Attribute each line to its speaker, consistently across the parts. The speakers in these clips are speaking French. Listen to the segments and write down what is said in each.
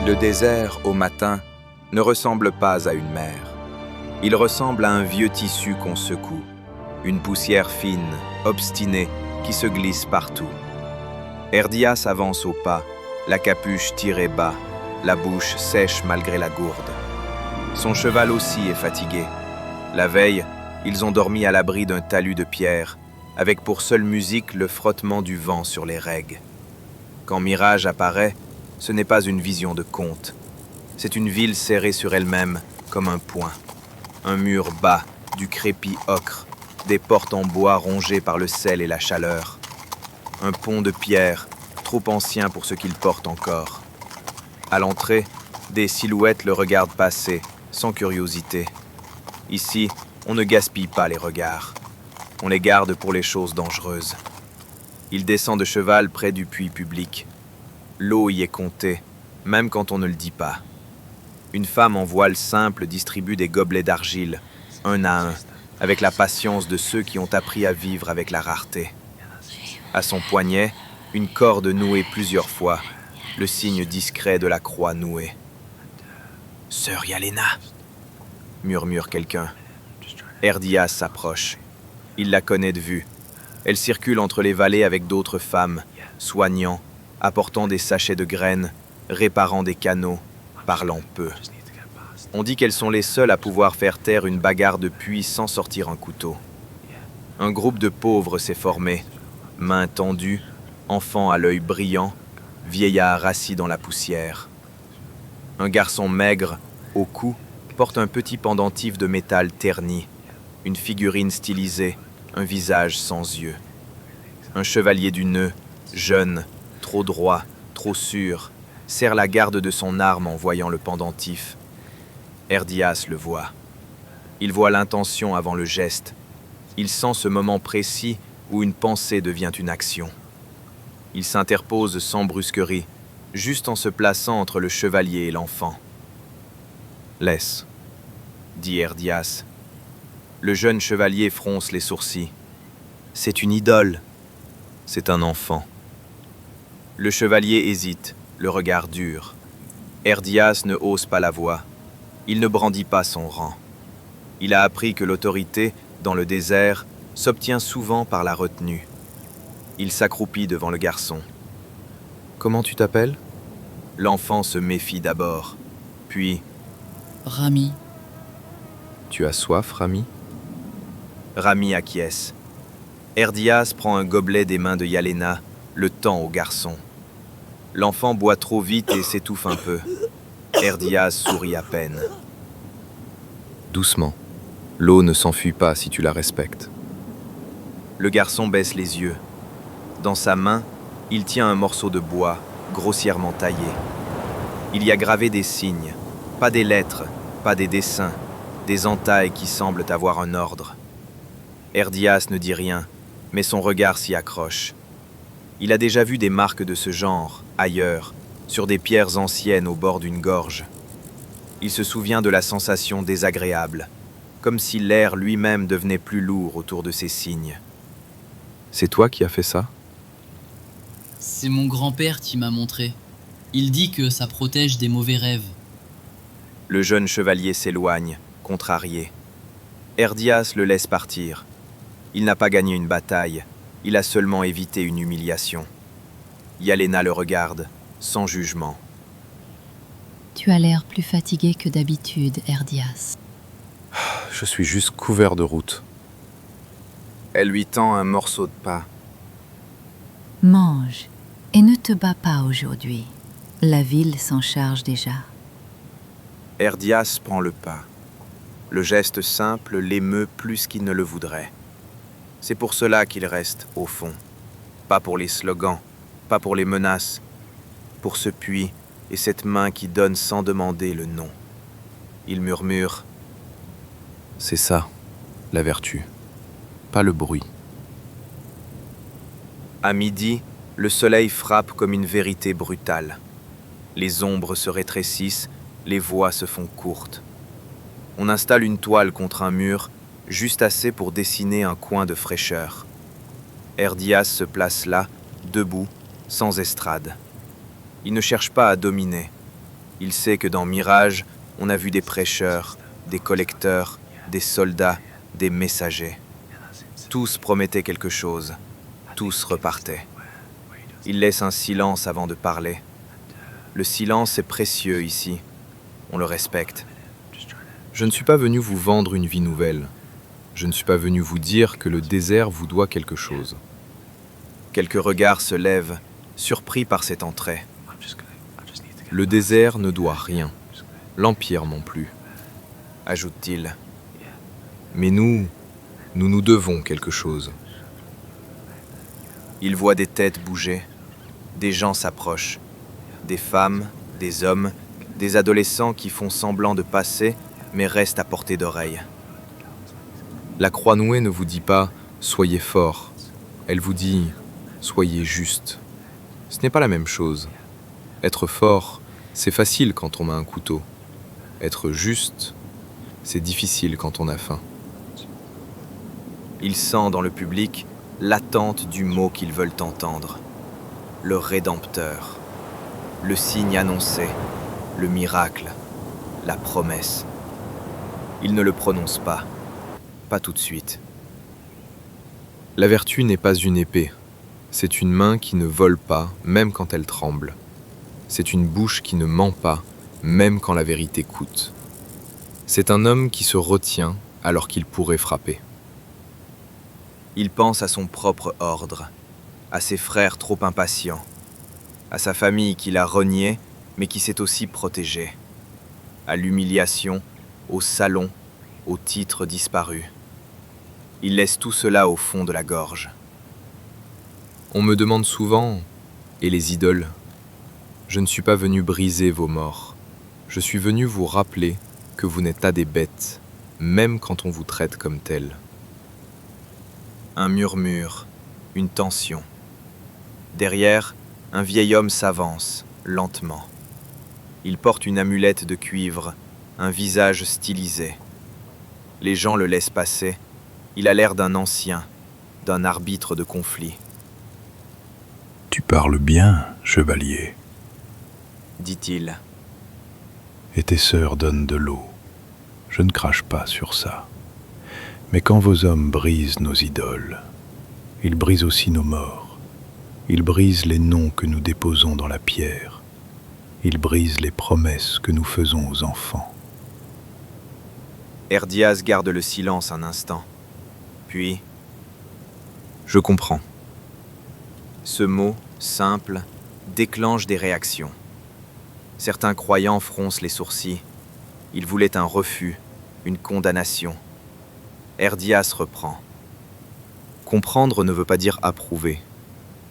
Speaker 1: Le désert, au matin, ne ressemble pas à une mer. Il ressemble à un vieux tissu qu'on secoue, une poussière fine, obstinée, qui se glisse partout. Herdias avance au pas, la capuche tirée bas, la bouche sèche malgré la gourde. Son cheval aussi est fatigué. La veille, ils ont dormi à l'abri d'un talus de pierres, avec pour seule musique le frottement du vent sur les raies. Quand Mirage apparaît, ce n'est pas une vision de conte. C'est une ville serrée sur elle-même comme un poing. Un mur bas, du crépi ocre, des portes en bois rongées par le sel et la chaleur. Un pont de pierre, trop ancien pour ce qu'il porte encore. À l'entrée, des silhouettes le regardent passer, sans curiosité. Ici, on ne gaspille pas les regards. On les garde pour les choses dangereuses. Il descend de cheval près du puits public. L'eau y est comptée, même quand on ne le dit pas. Une femme en voile simple distribue des gobelets d'argile, un à un, avec la patience de ceux qui ont appris à vivre avec la rareté. À son poignet, une corde nouée plusieurs fois, le signe discret de la croix nouée. « Sœur Yalena !» murmure quelqu'un. Herdias s'approche. Il la connaît de vue. Elle circule entre les vallées avec d'autres femmes, soignant, apportant des sachets de graines, réparant des canaux, parlant peu. On dit qu'elles sont les seules à pouvoir faire taire une bagarre de puits sans sortir un couteau. Un groupe de pauvres s'est formé, mains tendues, enfants à l'œil brillant, vieillards assis dans la poussière. Un garçon maigre, au cou, porte un petit pendentif de métal terni, une figurine stylisée, un visage sans yeux. Un chevalier du nœud, jeune, trop droit, trop sûr, serre la garde de son arme en voyant le pendentif. Herdias le voit. Il voit l'intention avant le geste. Il sent ce moment précis où une pensée devient une action. Il s'interpose sans brusquerie, juste en se plaçant entre le chevalier et l'enfant. « Laisse, » dit Herdias. Le jeune chevalier fronce les sourcils. « C'est une idole. C'est un enfant. » Le chevalier hésite, le regard dur. Herdias ne hausse pas la voix. Il ne brandit pas son rang. Il a appris que l'autorité, dans le désert, s'obtient souvent par la retenue. Il s'accroupit devant le garçon. « Comment tu t'appelles » L'enfant se méfie d'abord, puis...
Speaker 2: « Rami. »«
Speaker 1: Tu as soif, Rami » Rami acquiesce. Herdias prend un gobelet des mains de Yalena, le tend au garçon. L'enfant boit trop vite et s'étouffe un peu. Herdias sourit à peine. Doucement. L'eau ne s'enfuit pas si tu la respectes. Le garçon baisse les yeux. Dans sa main, il tient un morceau de bois, grossièrement taillé. Il y a gravé des signes, pas des lettres, pas des dessins, des entailles qui semblent avoir un ordre. Herdias ne dit rien, mais son regard s'y accroche. Il a déjà vu des marques de ce genre, ailleurs, sur des pierres anciennes au bord d'une gorge. Il se souvient de la sensation désagréable, comme si l'air lui-même devenait plus lourd autour de ces signes. C'est toi qui as fait ça ?
Speaker 2: C'est mon grand-père qui m'a montré. Il dit que ça protège des mauvais rêves. »
Speaker 1: Le jeune chevalier s'éloigne, contrarié. Herdias le laisse partir. Il n'a pas gagné une bataille, il a seulement évité une humiliation. Yalena le regarde, sans jugement.
Speaker 3: « Tu as l'air plus fatigué que d'habitude, Herdias. »
Speaker 1: « Je suis juste couvert de route. » Elle lui tend un morceau de pain.
Speaker 3: « Mange et ne te bats pas aujourd'hui. La ville s'en charge déjà. »
Speaker 1: Herdias prend le pas. Le geste simple l'émeut plus qu'il ne le voudrait. C'est pour cela qu'il reste, au fond. Pas pour les slogans, pas pour les menaces. Pour ce puits et cette main qui donne sans demander le nom. Il murmure. C'est ça, la vertu. Pas le bruit. À midi, le soleil frappe comme une vérité brutale. Les ombres se rétrécissent, les voix se font courtes. On installe une toile contre un mur, juste assez pour dessiner un coin de fraîcheur. Herdias se place là, debout, sans estrade. Il ne cherche pas à dominer. Il sait que dans Mirage, on a vu des prêcheurs, des collecteurs, des soldats, des messagers. Tous promettaient quelque chose, tous repartaient. Il laisse un silence avant de parler. Le silence est précieux ici, on le respecte.
Speaker 4: Je ne suis pas venu vous vendre une vie nouvelle. Je ne suis pas venu vous dire que le désert vous doit quelque chose.
Speaker 1: Quelques regards se lèvent, surpris par cette entrée.
Speaker 4: Le désert ne doit rien, l'Empire non plus,
Speaker 1: Ajoute-t-il.
Speaker 4: mais nous nous devons quelque chose.
Speaker 1: Il voit des têtes bouger, des gens s'approchent, des femmes, des hommes, des adolescents qui font semblant de passer, mais restent à portée d'oreille.
Speaker 4: La croix nouée ne vous dit pas « soyez fort », elle vous dit « soyez juste ». Ce n'est pas la même chose. Être fort, c'est facile quand on a un couteau. Être juste, c'est difficile quand on a faim.
Speaker 1: Il sent dans le public l'attente du mot qu'ils veulent entendre. Le Rédempteur, le signe annoncé, le miracle, la promesse. Il ne le prononce pas tout de suite.
Speaker 4: La vertu n'est pas une épée. C'est une main qui ne vole pas, même quand elle tremble. C'est une bouche qui ne ment pas, même quand la vérité coûte. C'est un homme qui se retient alors qu'il pourrait frapper.
Speaker 1: Il pense à son propre ordre, à ses frères trop impatients, à sa famille qu'il a reniée, mais qui s'est aussi protégée, à l'humiliation, au salon, au titre disparu. Il laisse tout cela au fond de la gorge.
Speaker 4: On me demande souvent « et les idoles ?» Je ne suis pas venu briser vos morts. Je suis venu vous rappeler que vous n'êtes pas des bêtes, même quand on vous traite comme tel.
Speaker 1: Un murmure, une tension. Derrière, un vieil homme s'avance, lentement. Il porte une amulette de cuivre, un visage stylisé. Les gens le laissent passer. Il a l'air d'un ancien, d'un arbitre de conflit.
Speaker 5: « Tu parles bien, chevalier,
Speaker 1: dit-il.
Speaker 5: et tes sœurs donnent de l'eau. Je ne crache pas sur ça. Mais quand vos hommes brisent nos idoles, ils brisent aussi nos morts. Ils brisent les noms que nous déposons dans la pierre. Ils brisent les promesses que nous faisons aux enfants. »
Speaker 1: Herdias garde le silence un instant. Puis,
Speaker 4: Je comprends.
Speaker 1: ce mot, simple, déclenche des réactions. Certains croyants froncent les sourcils. Ils voulaient un refus, une condamnation. Herdias reprend.
Speaker 4: Comprendre ne veut pas dire approuver.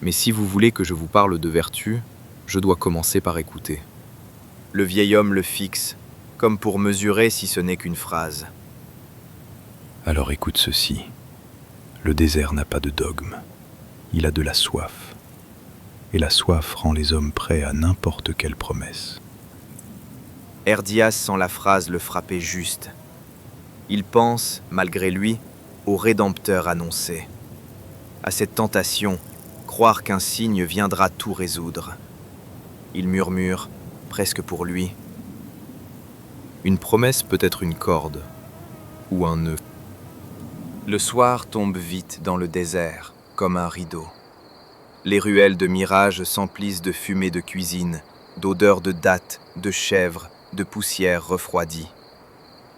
Speaker 4: Mais si vous voulez que je vous parle de vertu, je dois commencer par écouter.
Speaker 1: Le vieil homme le fixe, comme pour mesurer si ce n'est qu'une phrase.
Speaker 5: Alors écoute ceci. Le désert n'a pas de dogme. Il a de la soif. Et la soif rend les hommes prêts à n'importe quelle promesse.
Speaker 1: Herdias sent la phrase le frapper juste. Il pense, malgré lui, au Rédempteur annoncé. À cette tentation, croire qu'un signe viendra tout résoudre. Il murmure, presque pour lui.
Speaker 4: Une promesse peut être une corde ou un nœud.
Speaker 1: Le soir tombe vite dans le désert, comme un rideau. Les ruelles de Mirage s'emplissent de fumée de cuisine, d'odeurs de dattes, de chèvres, de poussière refroidie.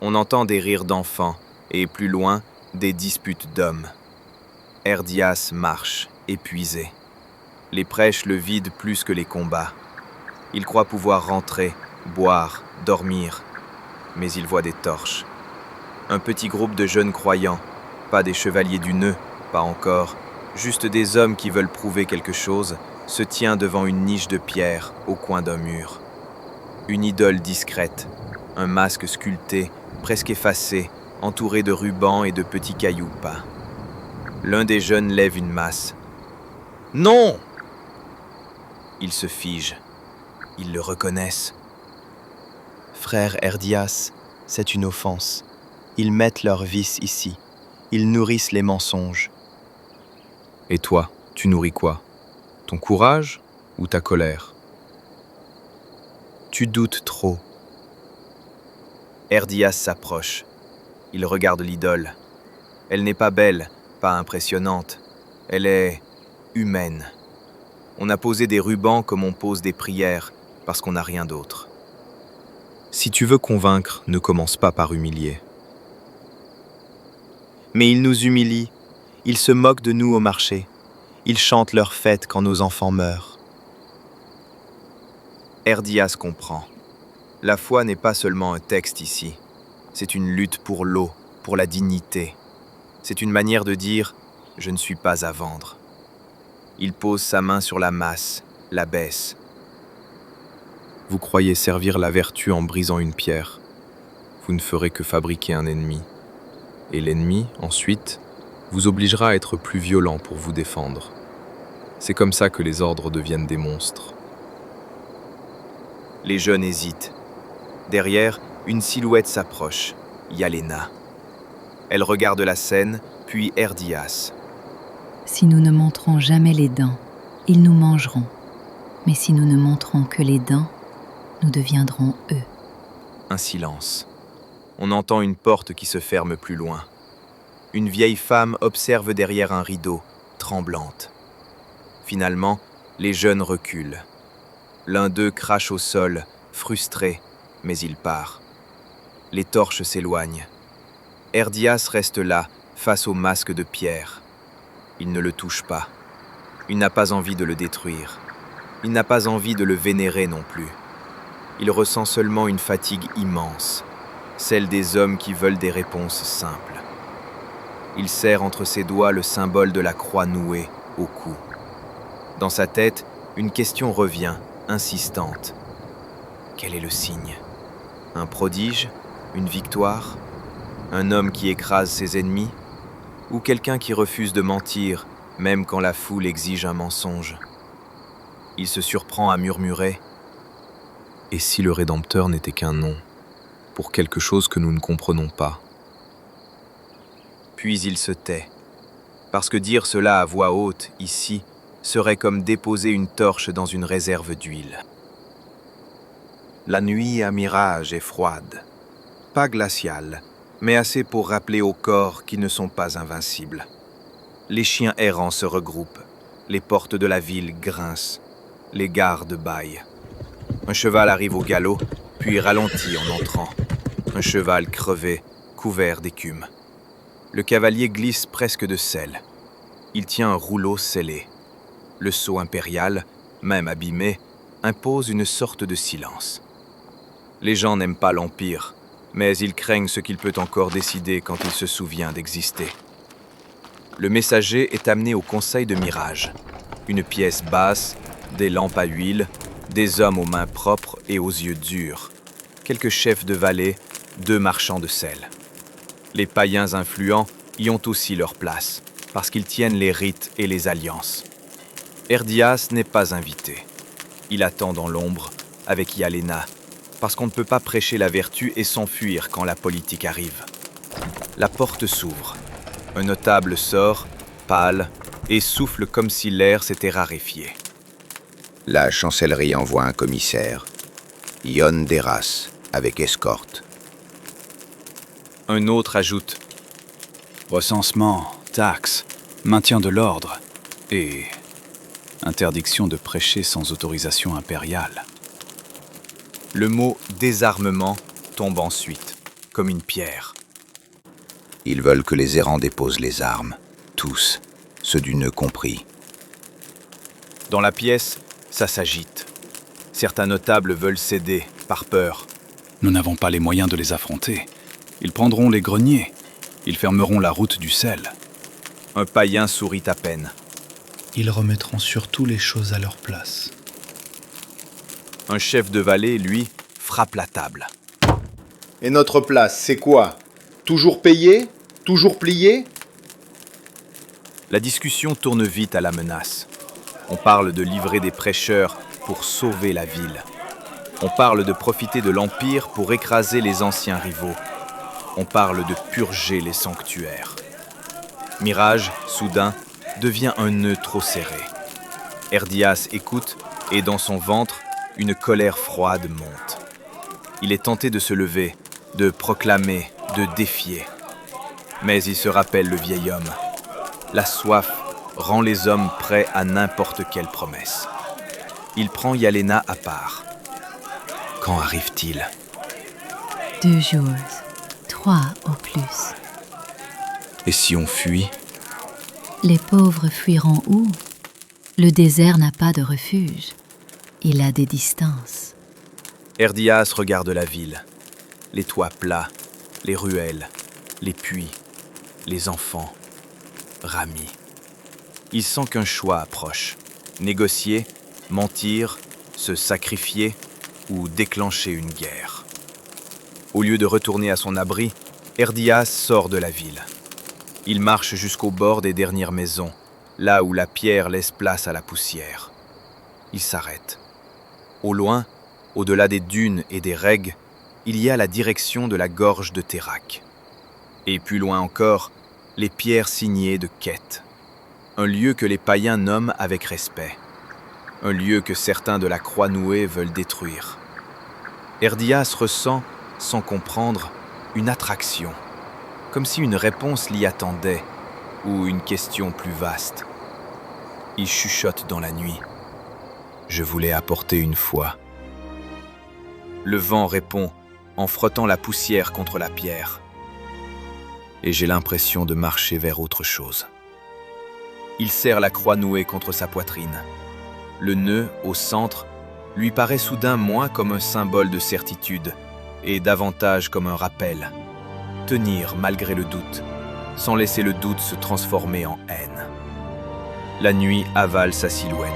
Speaker 1: On entend des rires d'enfants et, plus loin, des disputes d'hommes. Herdias marche, épuisé. Les prêches le vident plus que les combats. Il croit pouvoir rentrer, boire, dormir, mais il voit des torches. Un petit groupe de jeunes croyants, pas des chevaliers du nœud, pas encore, juste des hommes qui veulent prouver quelque chose, se tient devant une niche de pierre au coin d'un mur. Une idole discrète, un masque sculpté, presque effacé, entouré de rubans et de petits cailloux peints. L'un des jeunes lève une masse. « Non !» Ils se figent. Ils le reconnaissent. « Frère Herdias, c'est une offense. Ils mettent leur vice ici. Ils nourrissent les mensonges. »
Speaker 4: Et toi, tu nourris quoi? Ton courage ou ta colère?
Speaker 1: Tu doutes trop. Erdias s'approche. Il regarde l'idole. Elle n'est pas belle, pas impressionnante. Elle est humaine. On a posé des rubans comme on pose des prières, parce qu'on n'a rien d'autre. Si tu veux convaincre, ne commence pas par humilier. Mais ils nous humilient. Ils se moquent de nous au marché. Ils chantent leurs fêtes quand nos enfants meurent. Erdias comprend. La foi n'est pas seulement un texte ici. C'est une lutte pour l'eau, pour la dignité. C'est une manière de dire « je ne suis pas à vendre ». Il pose sa main sur la masse, la baisse. Vous croyez servir la vertu en brisant une pierre. Vous ne ferez que fabriquer un ennemi. Et l'ennemi, ensuite, vous obligera à être plus violent pour vous défendre. C'est comme ça que les ordres deviennent des monstres. Les jeunes hésitent. Derrière, une silhouette s'approche, Yalena. Elle regarde la scène, puis Erdias.
Speaker 3: Si nous ne montrons jamais les dents, ils nous mangeront. Mais si nous ne montrons que les dents, nous deviendrons eux.
Speaker 1: Un silence. On entend une porte qui se ferme plus loin. Une vieille femme observe derrière un rideau, tremblante. Finalement, les jeunes reculent. L'un d'eux crache au sol, frustré, mais il part. Les torches s'éloignent. Erdias reste là, face au masque de pierre. Il ne le touche pas. Il n'a pas envie de le détruire. Il n'a pas envie de le vénérer non plus. Il ressent seulement une fatigue immense, celle des hommes qui veulent des réponses simples. Il serre entre ses doigts le symbole de la croix nouée au cou. Dans sa tête, une question revient, insistante. Quel est le signe? Un prodige? Une victoire? Un homme qui écrase ses ennemis? Ou quelqu'un qui refuse de mentir, même quand la foule exige un mensonge? Il se surprend à murmurer. Et si le Rédempteur n'était qu'un nom, pour quelque chose que nous ne comprenons pas? Puis il se tait, parce que dire cela à voix haute, ici, serait comme déposer une torche dans une réserve d'huile. La nuit à Mirage est froide, pas glaciale, mais assez pour rappeler aux corps qu'ils ne sont pas invincibles. Les chiens errants se regroupent, les portes de la ville grincent, les gardes bâillent. Un cheval arrive au galop, puis ralentit en entrant. Un cheval crevé, couvert d'écume. Le cavalier glisse presque de sel. Il tient un rouleau scellé. Le sceau impérial, même abîmé, impose une sorte de silence. Les gens n'aiment pas l'Empire, mais ils craignent ce qu'il peut encore décider quand il se souvient d'exister. Le messager est amené au conseil de Mirage. Une pièce basse, des lampes à huile, des hommes aux mains propres et aux yeux durs, quelques chefs de vallée, 2 marchands de sel. Les païens influents y ont aussi leur place, parce qu'ils tiennent les rites et les alliances. Erdias n'est pas invité. Il attend dans l'ombre, avec Yalena, parce qu'on ne peut pas prêcher la vertu et s'enfuir quand la politique arrive. La porte s'ouvre. Un notable sort, pâle, et souffle comme si l'air s'était raréfié.
Speaker 6: La chancellerie envoie un commissaire, Ion Deras, avec escorte.
Speaker 1: Un autre ajoute
Speaker 7: Recensement, taxes, maintien de l'ordre et interdiction de prêcher sans autorisation impériale.
Speaker 1: Le mot « désarmement » tombe ensuite, comme une pierre.
Speaker 6: Ils veulent que les errants déposent les armes, tous, ceux du nœud compris.
Speaker 1: Dans la pièce, ça s'agite. Certains notables veulent céder, par peur.
Speaker 7: Nous n'avons pas les moyens de les affronter. Ils prendront les greniers. Ils fermeront la route du sel.
Speaker 1: Un païen sourit à peine.
Speaker 8: Ils remettront surtout les choses à leur place.
Speaker 1: Un chef de vallée, lui, frappe la table.
Speaker 9: Et notre place, c'est quoi? Toujours payé? Toujours plié?
Speaker 1: La discussion tourne vite à la menace. On parle de livrer des prêcheurs pour sauver la ville. On parle de profiter de l'Empire pour écraser les anciens rivaux. On parle de purger les sanctuaires. Mirage, soudain, devient un nœud trop serré. Erdias écoute et dans son ventre, une colère froide monte. Il est tenté de se lever, de proclamer, de défier. Mais il se rappelle le vieil homme. La soif rend les hommes prêts à n'importe quelle promesse. Il prend Yalena à part. Quand arrive-t-il ?
Speaker 3: 2 jours, 3 au plus.
Speaker 1: Et si on fuit ?
Speaker 3: Les pauvres fuiront où? Le désert n'a pas de refuge. Il a des distances.
Speaker 1: Erdias regarde la ville. Les toits plats, les ruelles, les puits, les enfants. Rami. Il sent qu'un choix approche. Négocier, mentir, se sacrifier ou déclencher une guerre. Au lieu de retourner à son abri, Erdias sort de la ville. Il marche jusqu'au bord des dernières maisons, là où la pierre laisse place à la poussière. Il s'arrête. Au loin, au-delà des dunes et des regs, il y a la direction de la gorge de Terak. Et plus loin encore, les pierres signées de Ket. Un lieu que les païens nomment avec respect. Un lieu que certains de la Croix-Nouée veulent détruire. Erdias ressent, sans comprendre, une attraction. Comme si une réponse l'y attendait, ou une question plus vaste. Il chuchote dans la nuit. « Je voulais apporter une foi. » Le vent répond en frottant la poussière contre la pierre. Et j'ai l'impression de marcher vers autre chose. Il serre la croix nouée contre sa poitrine. Le nœud, au centre, lui paraît soudain moins comme un symbole de certitude et davantage comme un rappel. Tenir malgré le doute, sans laisser le doute se transformer en haine. La nuit avale sa silhouette.